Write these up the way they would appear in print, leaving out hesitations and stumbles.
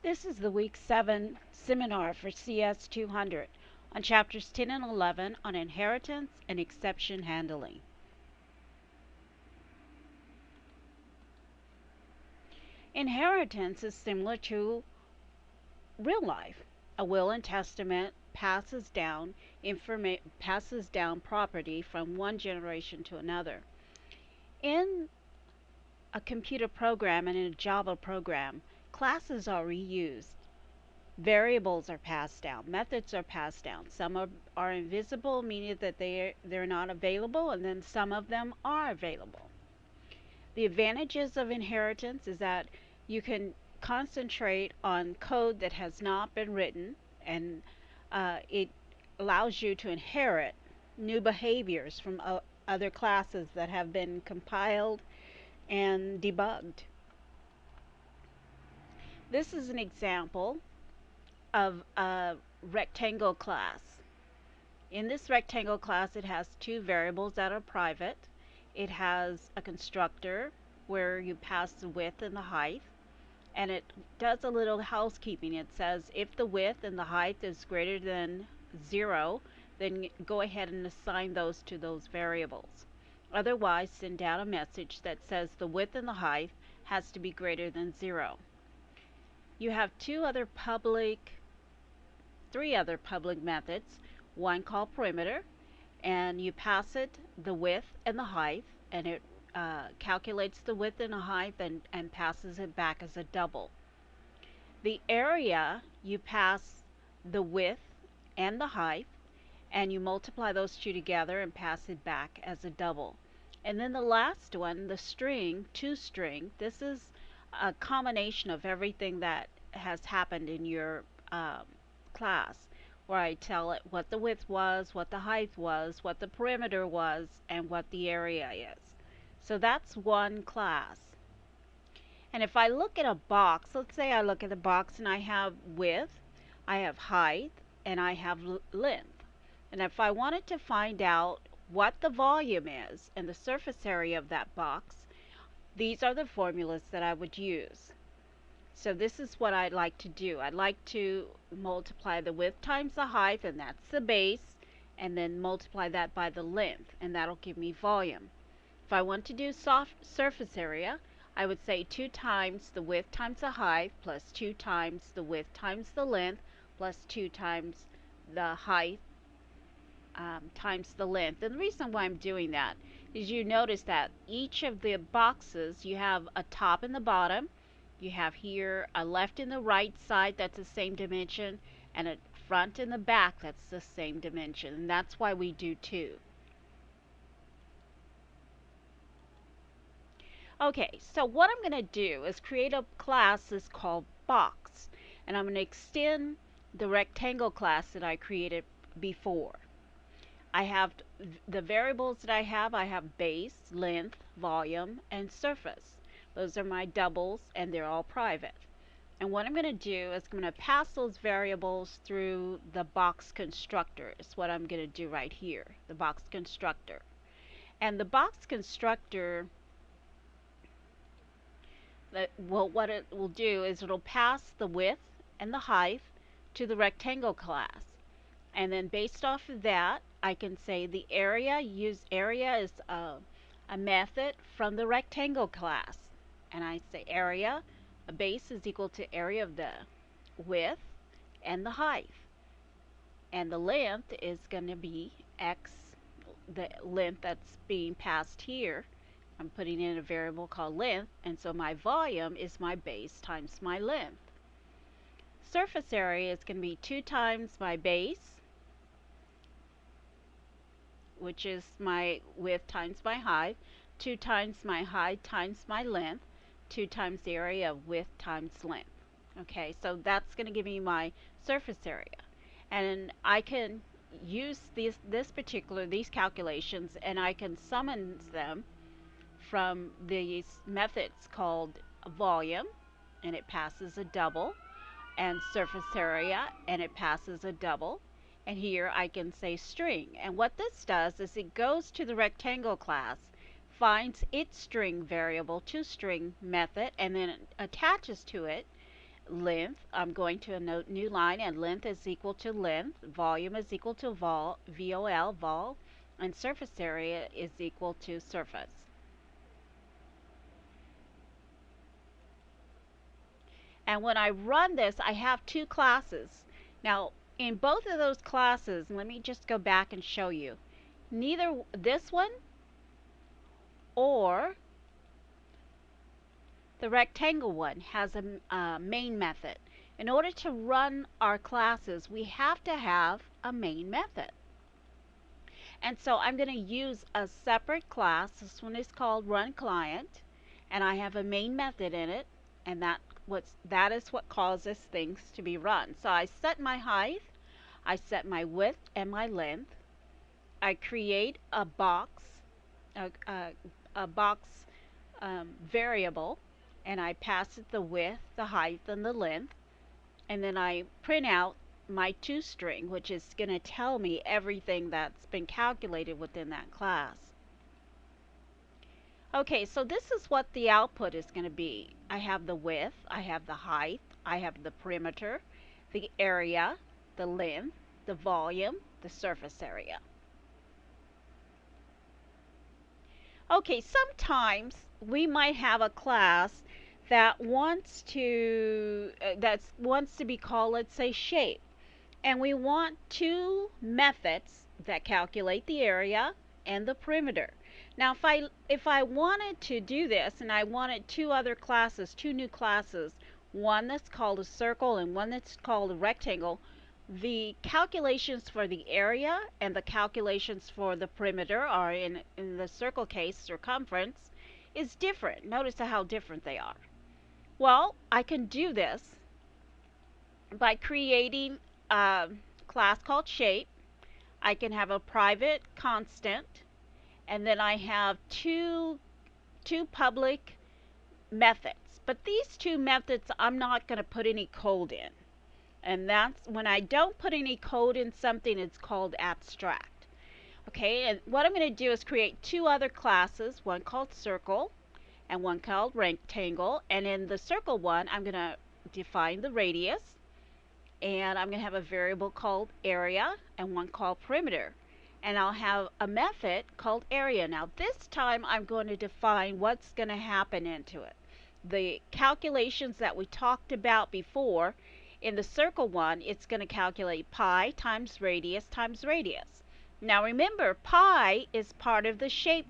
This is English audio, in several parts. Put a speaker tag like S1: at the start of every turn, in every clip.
S1: This is the Week 7 seminar for CS200 on Chapters 10 and 11 on inheritance and exception handling. Inheritance is similar to real life. A will and testament passes down property from one generation to another. In a computer program and in a Java program, classes are reused. Variables are passed down, methods are passed down. Some are invisible, meaning that they're not available, and then some of them are available. The advantages of inheritance is that you can concentrate on code that has not been written, and it allows you to inherit new behaviors from other classes that have been compiled and debugged. This is an example of a rectangle class. In this rectangle class, it has two variables that are private. It has a constructor where you pass the width and the height, and it does a little housekeeping. It says if the width and the height is greater than 0, then go ahead and assign those to those variables. Otherwise, send out a message that says the width and the height has to be greater than 0. You have three other public methods, one called perimeter, and you pass it the width and the height, and it calculates the width and the height and passes it back as a double. The area, you pass the width and the height, and you multiply those two together and pass it back as a double. And then the last one, the string, toString, this is a combination of everything that has happened in your class, where I tell it what the width was, what the height was, what the perimeter was, and what the area is. So that's one class. And if I look at a box, let's say I look at the box and I have width, I have height, and I have length. And if I wanted to find out what the volume is and the surface area of that box, these are the formulas that I would use. So this is what I'd like to do. I'd like to multiply the width times the height, and that's the base, and then multiply that by the length, and that'll give me volume. If I want to do surface area, I would say 2 times the width times the height plus 2 times the width times the length plus 2 times the height times the length. And the reason why I'm doing that is you notice that each of the boxes, you have a top and the bottom. You have here a left and the right side that's the same dimension, and a front and the back that's the same dimension, and that's why we do 2. Okay, so what I'm going to do is create a class that's called box, and I'm going to extend the rectangle class that I created before. I have the variables that I have base, length, volume, and surface. Those are my doubles, and they're all private. And what I'm going to do is I'm going to pass those variables through the box constructor. Is what I'm going to do right here, the box constructor. And the box constructor, what it will do is it'll pass the width and the height to the rectangle class. And then based off of that, I can say the area, area is a method from the rectangle class. And I say area, a base is equal to area of the width and the height. And the length is going to be x, the length that's being passed here. I'm putting in a variable called length, and so my volume is my base times my length. Surface area is going to be 2 times my base, which is my width times my height, 2 times my height times my length, 2 times the area of width times length. Okay, so that's going to give me my surface area. And I can use these calculations, and I can summon them from these methods called volume, and it passes a double, and surface area, and it passes a double. And here I can say string. And what this does is it goes to the rectangle class, finds its string variable, toString method, and then it attaches to it length, I'm going to a new line, and length is equal to length, volume is equal to vol, and surface area is equal to surface. And when I run this, I have two classes. Now, in both of those classes, let me just go back and show you. Neither this one or the rectangle one has a main method. In order to run our classes, we have to have a main method. And so I'm going to use a separate class. This one is called run client, and I have a main method in it, and that is what causes things to be run. So I set my height, I set my width and my length. I create a box, variable, and I pass it the width, the height, and the length. And then I print out my toString, which is going to tell me everything that's been calculated within that class. Okay, so this is what the output is going to be. I have the width, I have the height, I have the perimeter, the area, the length, the volume, the surface area. Okay, sometimes we might have a class that wants to be called, let's say, shape, and we want two methods that calculate the area and the perimeter. Now, if I wanted to do this and I wanted two new classes, one that's called a circle and one that's called a rectangle, the calculations for the area and the calculations for the perimeter, or in the circle case, circumference, is different. Notice how different they are. Well, I can do this by creating a class called shape. I can have a private constant, and then I have two public methods. But these two methods, I'm not going to put any code in. And that's when I don't put any code in something, it's called abstract. Okay, and what I'm going to do is create two other classes, one called circle and one called rectangle. And in the circle one, I'm going to define the radius, and I'm going to have a variable called area and one called perimeter. And I'll have a method called area. Now this time I'm going to define what's going to happen into it. The calculations that we talked about before, in the circle one, it's going to calculate pi times radius times radius. Now remember, pi is part of the shape,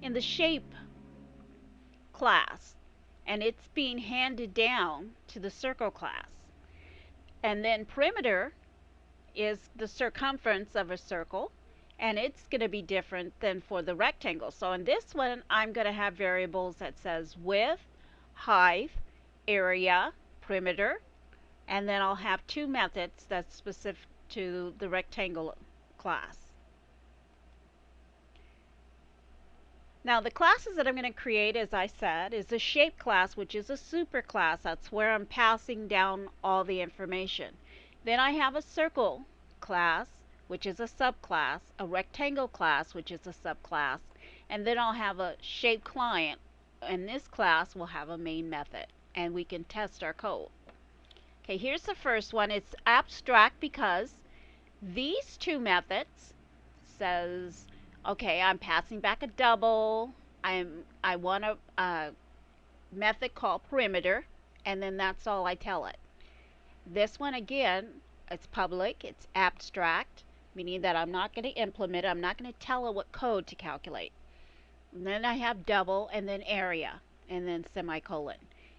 S1: in the shape class, and it's being handed down to the circle class. And then perimeter is the circumference of a circle, and it's going to be different than for the rectangle. So in this one, I'm going to have variables that says width, height, area, perimeter, and then I'll have two methods that's specific to the rectangle class. Now the classes that I'm going to create, as I said, is a shape class, which is a super class. That's where I'm passing down all the information. Then I have a circle class, which is a subclass, a rectangle class, which is a subclass, and then I'll have a shape client, and this class will have a main method, and we can test our code. Okay, here's the first one. It's abstract because these two methods says, okay, I'm passing back a double, I want a method called perimeter, and then that's all I tell it. This one, again, it's public, it's abstract, meaning that I'm not going to implement it, I'm not going to tell it what code to calculate. And then I have double, and then area, and then semicolon.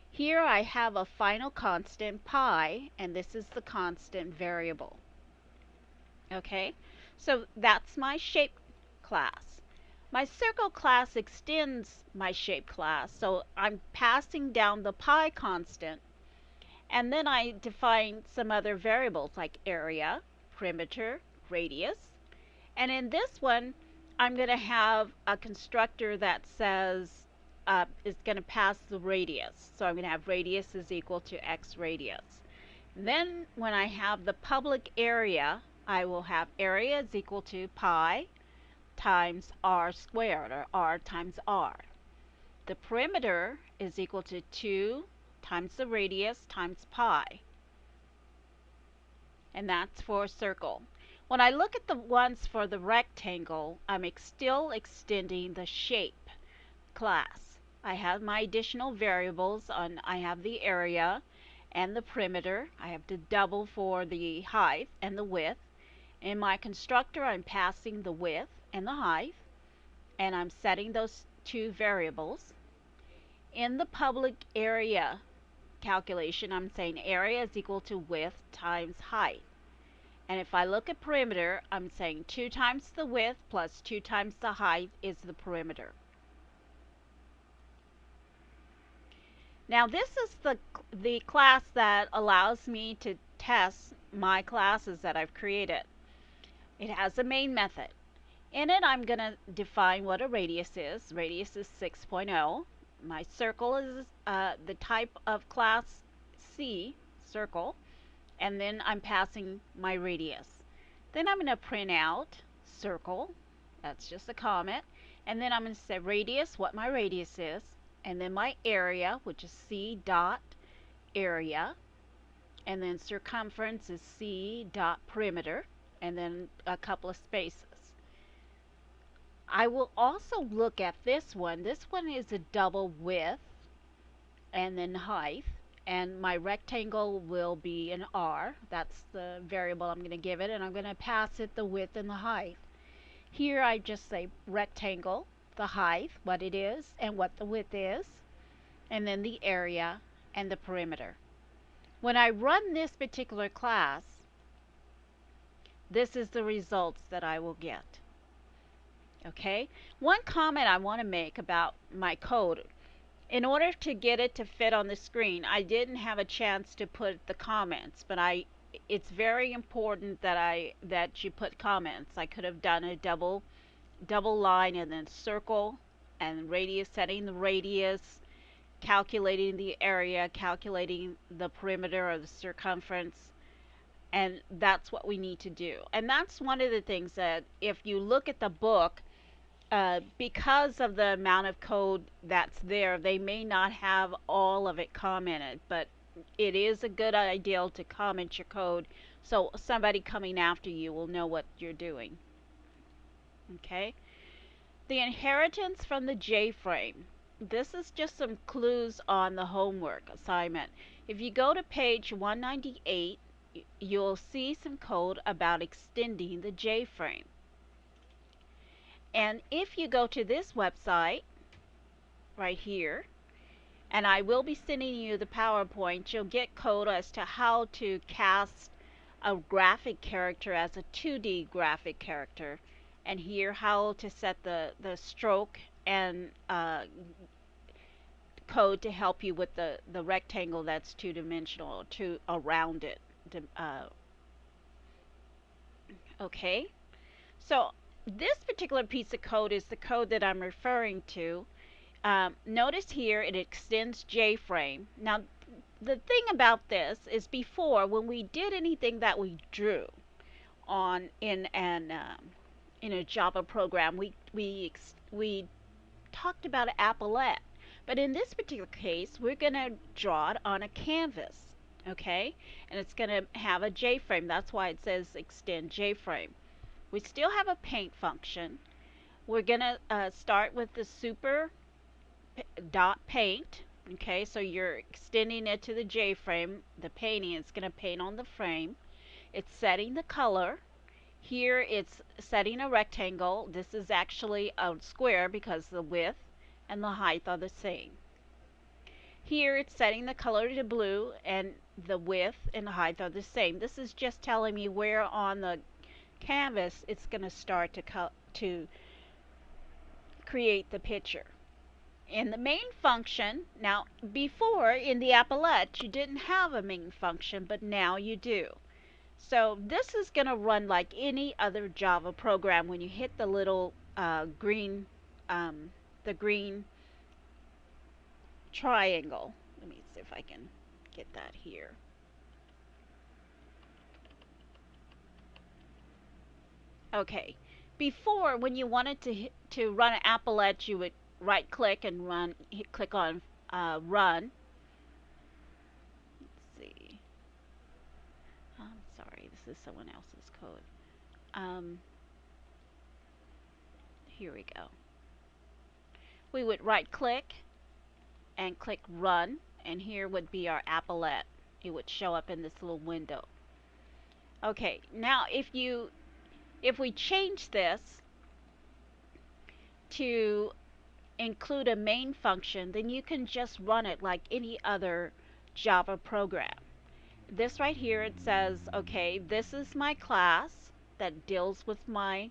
S1: Here I have a final constant, pi, and this is the constant variable. Okay, so that's my shape class. My circle class extends my shape class, so I'm passing down the pi constant, and then I define some other variables like area, perimeter, radius. And in this one, I'm going to have a constructor that says is going to pass the radius. So I'm going to have radius is equal to x radius. Then when I have the public area, I will have area is equal to pi times r squared, or r times r. The perimeter is equal to 2 times the radius times pi. And that's for a circle. When I look at the ones for the rectangle, I'm still extending the shape class. I have my additional variables on. I have the area and the perimeter. I have to double for the height and the width. In my constructor, I'm passing the width and the height, and I'm setting those two variables. In the public area calculation, I'm saying area is equal to width times height. And if I look at perimeter, I'm saying 2 times the width plus 2 times the height is the perimeter. Now this is the class that allows me to test my classes that I've created. It has a main method. In it, I'm going to define what a radius is. Radius is 6.0. My circle is the type of class C, circle, and then I'm passing my radius. Then I'm going to print out circle, that's just a comment, and then I'm going to say radius, what my radius is, and then my area, which is C dot area, and then circumference is C dot perimeter, and then a couple of spaces. I will also look at this one. This one is a double width and then height, and my rectangle will be an R. That's the variable I'm going to give it, and I'm going to pass it the width and the height. Here I just say rectangle, the height, what it is, and what the width is, and then the area and the perimeter. When I run this particular class, this is the results that I will get. Okay, one comment I want to make about my code. In order to get it to fit on the screen, I didn't have a chance to put the comments, but it's very important that you put comments. I could have done a double line and then circle and radius, setting the radius, calculating the area, calculating the perimeter or the circumference, and that's what we need to do. And that's one of the things that if you look at the book, because of the amount of code that's there, they may not have all of it commented, but it is a good idea to comment your code so somebody coming after you will know what you're doing. Okay, the inheritance from the J-frame. This is just some clues on the homework assignment. If you go to page 198, you'll see some code about extending the J-frame. And if you go to this website right here, and I will be sending you the PowerPoint, you'll get code as to how to cast a graphic character as a 2D graphic character, and here how to set the stroke and code to help you with the rectangle that's two-dimensional to around it. Okay, so this particular piece of code is the code that I'm referring to. Notice here it extends J-frame. Now the thing about this is before, when we did anything that we drew on in a Java program, we talked about an applet. But in this particular case, we're going to draw it on a canvas, okay? And it's going to have a J-frame. That's why it says extend J-frame. We still have a paint function. We're going to start with the super dot paint. Okay, so you're extending it to the J-frame. The painting is going to paint on the frame. It's setting the color. Here it's setting a rectangle. This is actually a square because the width and the height are the same. Here it's setting the color to blue, and the width and the height are the same. This is just telling me where on the canvas it's going to start to create the picture. In the main function, now before in the applet you didn't have a main function, but now you do. So this is going to run like any other Java program. When you hit the little green triangle, let me see if I can get that here. Okay, before when you wanted to run an applet, you would right click and click on run, sorry, this is someone else's code. Here we go. We would right click and click run, and here would be our applet. It would show up in this little window. Okay, now if we change this to include a main function, then you can just run it like any other Java program. This right here, it says, okay, this is my class that deals with my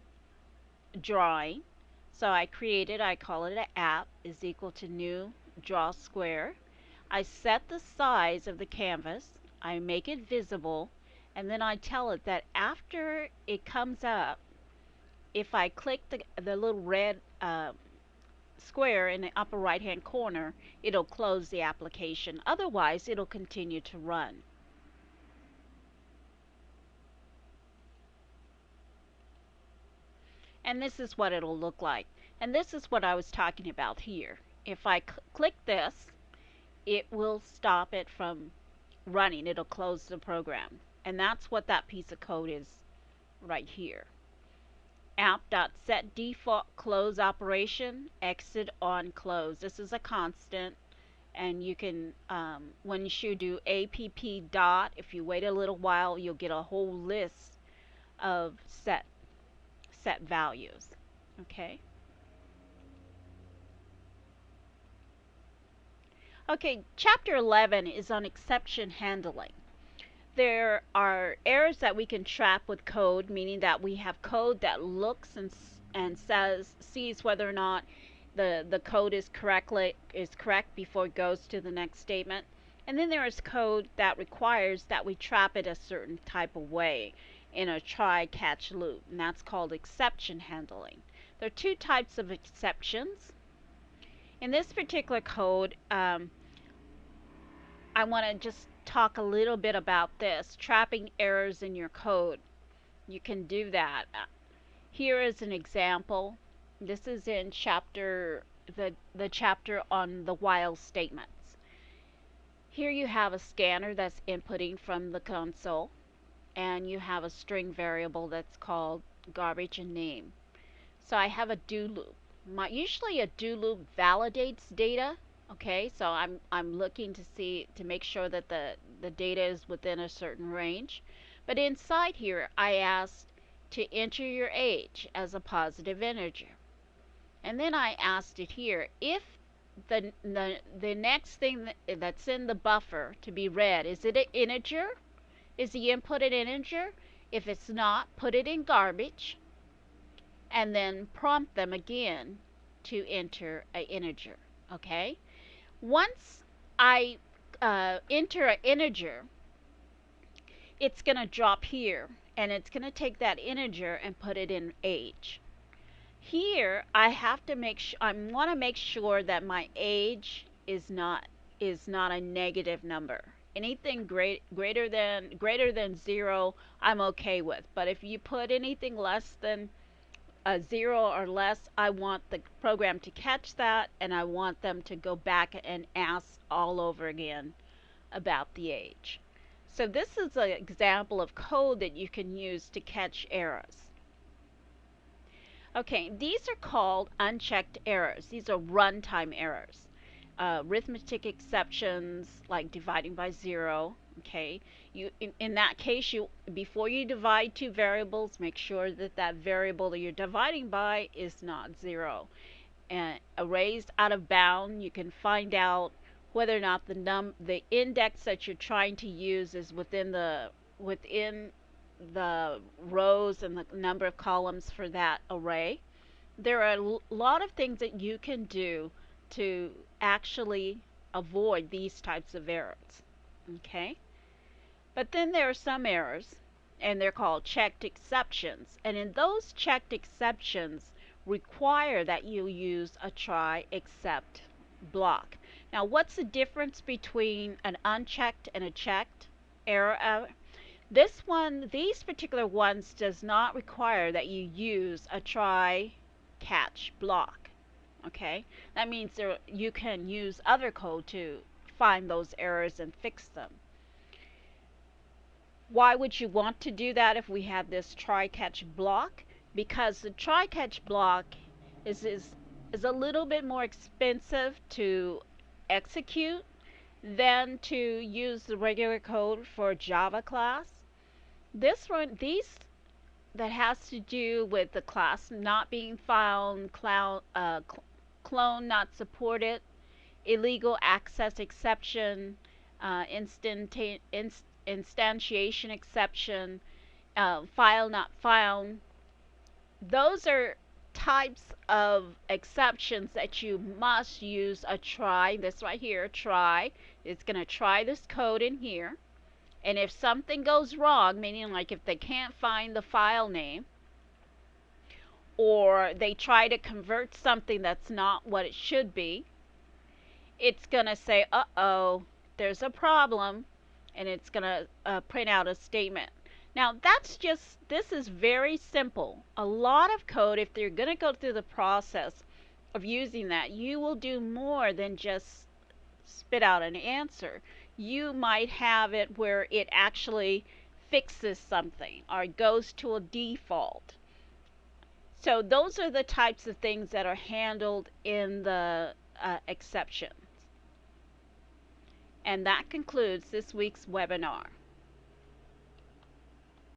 S1: drawing. So I call it an app is equal to new draw square. I set the size of the canvas, I make it visible, and then I tell it that after it comes up, if I click the little red square in the upper right hand corner, it'll close the application. Otherwise, it'll continue to run. And this is what it'll look like. And this is what I was talking about here. If I click this, it will stop it from running. It'll close the program. And that's what that piece of code is right here. App.setDefault close operation, exit on close. This is a constant, and you can, when you do app dot, if you wait a little while, you'll get a whole list of set values. Okay. Okay, chapter 11 is on exception handling. There are errors that we can trap with code, meaning that we have code that looks and sees whether or not the code is correct before it goes to the next statement. And then there is code that requires that we trap it a certain type of way in a try-catch loop, and that's called exception handling. There are two types of exceptions. In this particular code, I want to just talk a little bit about this, trapping errors in your code. You can do that. Here is an example. This is in the chapter on the while statements. Here you have a scanner that's inputting from the console, and you have a string variable that's called garbage and name. So I have a do loop. Usually a do loop validates data. Okay, so I'm looking to make sure that the data is within a certain range. But inside here, I asked to enter your age as a positive integer. And then I asked it here, if the next thing that's in the buffer to be read, is it an integer? Is the input an integer? If it's not, put it in garbage, and then prompt them again to enter an integer. Okay? Once I enter an integer, it's going to drop here, and it's going to take that integer and put it in age. Here, I have to I want to make sure that my age is not a negative number. Anything greater than 0, I'm okay with. But if you put anything less than 0 or less, I want the program to catch that, and I want them to go back and ask all over again about the age. So this is an example of code that you can use to catch errors. Okay, these are called unchecked errors. These are runtime errors. Arithmetic exceptions like dividing by 0. Okay, in that case, before you divide two variables, make sure that variable that you're dividing by is not 0. And arrays out of bound, you can find out whether or not the index that you're trying to use is within the rows and the number of columns for that array. There are a lot of things that you can do to actually avoid these types of errors. Okay? But then there are some errors, and they're called checked exceptions. And in those checked exceptions require that you use a try except block. Now, what's the difference between an unchecked and a checked error? These particular ones does not require that you use a try catch block. Okay, that means you can use other code to find those errors and fix them. Why would you want to do that if we have this try-catch block? Because the try-catch block is a little bit more expensive to execute than to use the regular code for Java class. These that has to do with the class not being found, clone not supported, illegal access exception, instantiation exception, file not found. Those are types of exceptions that you must use a try. This right here, try. It's going to try this code in here. And if something goes wrong, meaning like if they can't find the file name, or they try to convert something that's not what it should be, it's going to say, uh-oh, there's a problem, and it's going to print out a statement. Now, this is very simple. A lot of code, if you're going to go through the process of using that, you will do more than just spit out an answer. You might have it where it actually fixes something or goes to a default. So those are the types of things that are handled in the exceptions. And that concludes this week's webinar.